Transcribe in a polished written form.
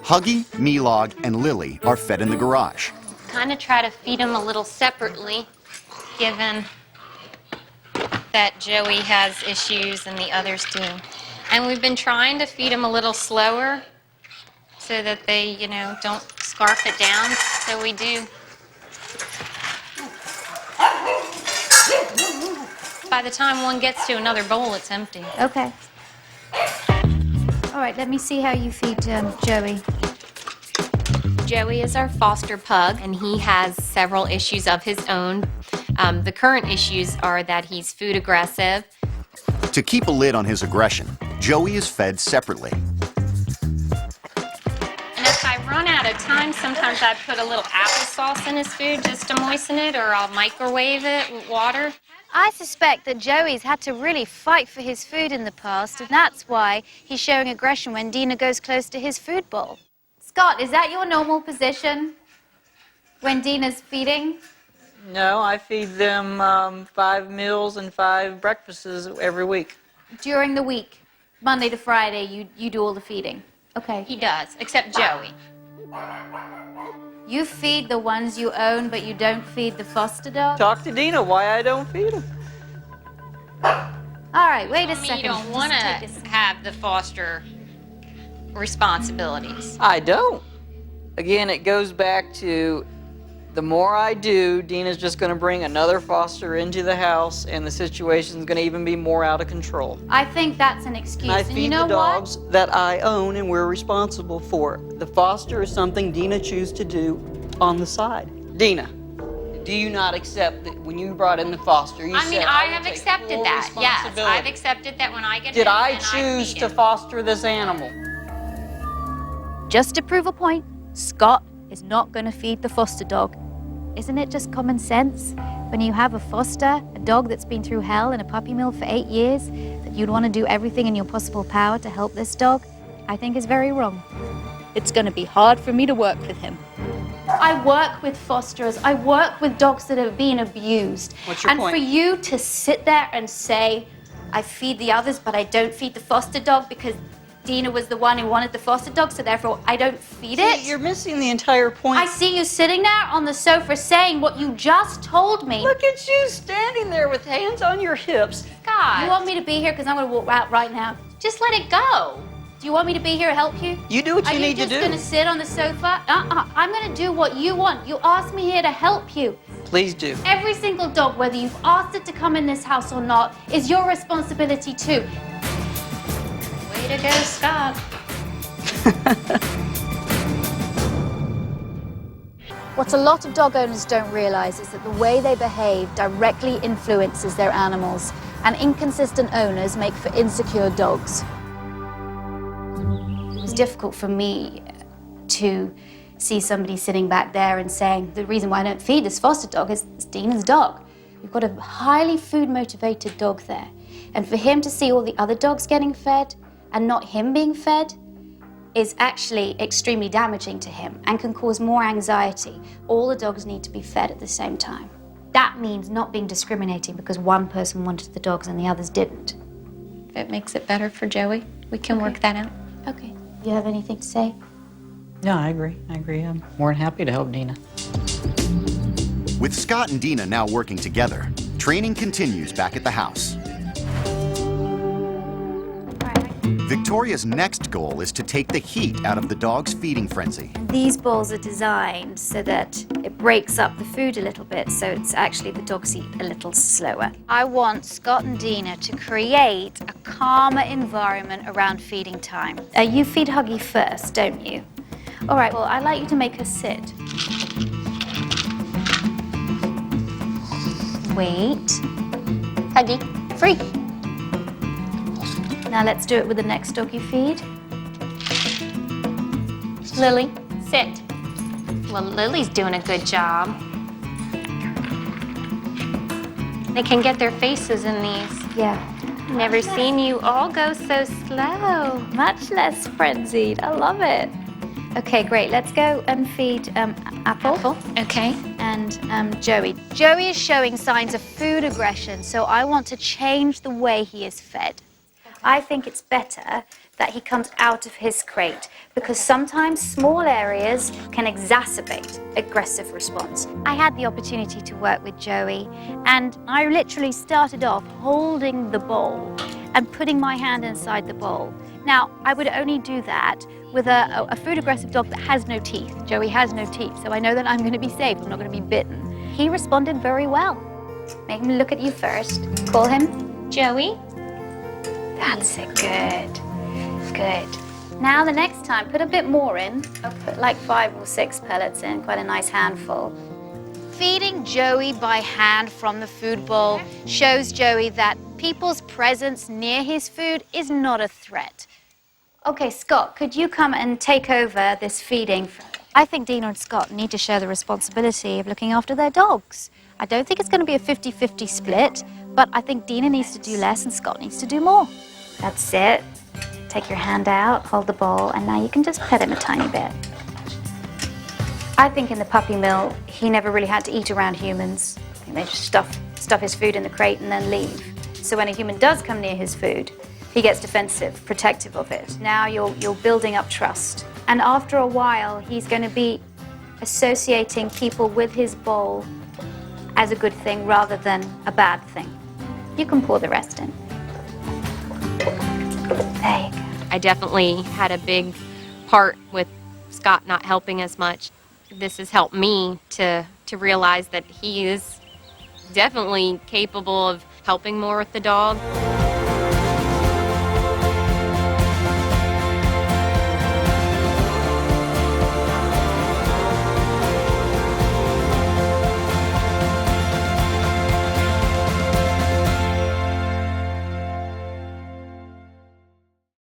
Huggy, Milog, and Lily are fed in the garage. Kind of try to feed them a little separately, given that Joey has issues and the others do. And we've been trying to feed them a little slower so that they, you know, don't scarf it down. So we do. By the time one gets to another bowl, it's empty. Okay. All right, let me see how you feed Joey. Joey is our foster pug, and he has several issues of his own. The current issues are that he's food aggressive. To keep a lid on his aggression, Joey is fed separately. And if I run out of time, sometimes I put a little applesauce in his food just to moisten it, or I'll microwave it with water. I suspect that Joey's had to really fight for his food in the past, and that's why he's showing aggression when Dina goes close to his food bowl. Scott, is that your normal position when Dina's feeding? No, I feed them 5 meals and 5 breakfasts every week. During the week, Monday to Friday, you do all the feeding? Okay. He does, except Joey. You feed the ones you own, but you don't feed the foster dog? Talk to Dina why I don't feed them. All right, wait a second. You don't want to have the foster responsibilities. I don't. Again, it goes back to the more I do, Dina's just going to bring another foster into the house, and the situation's going to even be more out of control. I think that's an excuse. I and feed you know the dogs that I own and we're responsible for. The foster is something Dina chooses to do on the side. Dina, do you not accept that when you brought in the foster, you said, I have accepted that. Yes, I've accepted that when I get Did home, I then choose feed to him. foster this animal? Just to prove a point, Scott is not going to feed the foster dog. Isn't it just common sense? When you have a foster, a dog that's been through hell in a puppy mill for 8 years, that you'd want to do everything in your possible power to help this dog, I think is very wrong. It's going to be hard for me to work with him. I work with fosterers. I work with dogs that have been abused. What's your point? For you to sit there and say, I feed the others, but I don't feed the foster dog because Dina was the one who wanted the foster dog, so therefore I don't feed it. You're missing the entire point. I see you sitting there on the sofa saying what you just told me. Look at you standing there with hands on your hips. God. You want me to be here because I'm going to walk out right now? Just let it go. Do you want me to be here to help you? You do what you need to do. Are you just going to sit on the sofa? I'm going to do what you want. You asked me here to help you. Please do. Every single dog, whether you've asked it to come in this house or not, is your responsibility too. Way to go, Scott. What a lot of dog owners don't realize is that the way they behave directly influences their animals, and inconsistent owners make for insecure dogs. It was difficult for me to see somebody sitting back there and saying, the reason why I don't feed this foster dog is Dina's dog. We've got a highly food-motivated dog there. And for him to see all the other dogs getting fed and not him being fed is actually extremely damaging to him and can cause more anxiety. All the dogs need to be fed at the same time. That means not being discriminating because one person wanted the dogs and the others didn't. If it makes it better for Joey, we can work that out. Okay. You have anything to say? No, I agree. I'm more than happy to help Dina. With Scott and Dina now working together, training continues back at the house. Victoria's next goal is to take the heat out of the dog's feeding frenzy. These bowls are designed so that it breaks up the food a little bit, so it's actually the dogs eat a little slower. I want Scott and Dina to create a calmer environment around feeding time. You feed Huggy first, don't you? All right, well, I'd like you to make her sit. Wait. Huggy, free. Now let's do it with the next dog you feed. Lily, sit. Well, Lily's doing a good job. They can get their faces in these. Yeah. Never seen you all go so slow. Much less frenzied. I love it. Okay, great. Let's go and feed Apple. Okay. And Joey. Joey is showing signs of food aggression, so I want to change the way he is fed. I think it's better that he comes out of his crate because sometimes small areas can exacerbate aggressive response. I had the opportunity to work with Joey, and I literally started off holding the bowl and putting my hand inside the bowl. Now, I would only do that with a food-aggressive dog that has no teeth. Joey has no teeth, so I know that I'm going to be safe. I'm not going to be bitten. He responded very well. Make him look at you first. Call him Joey. That's it, good, good. Now the next time, put a bit more in. Put like 5 or 6 pellets in, quite a nice handful. Feeding Joey by hand from the food bowl shows Joey that people's presence near his food is not a threat. Okay, Scott, could you come and take over this feeding? I think Dina and Scott need to share the responsibility of looking after their dogs. I don't think it's going to be a 50-50 split, but I think Dina needs to do less and Scott needs to do more. That's it. Take your hand out, hold the bowl, and now you can just pet him a tiny bit. I think in the puppy mill, he never really had to eat around humans. I think they just stuff his food in the crate and then leave. So when a human does come near his food, he gets defensive, protective of it. Now you're building up trust. And after a while, he's going to be associating people with his bowl as a good thing rather than a bad thing. You can pour the rest in. There you go. I definitely had a big part with Scott not helping as much. This has helped me to realize that he is definitely capable of helping more with the dog.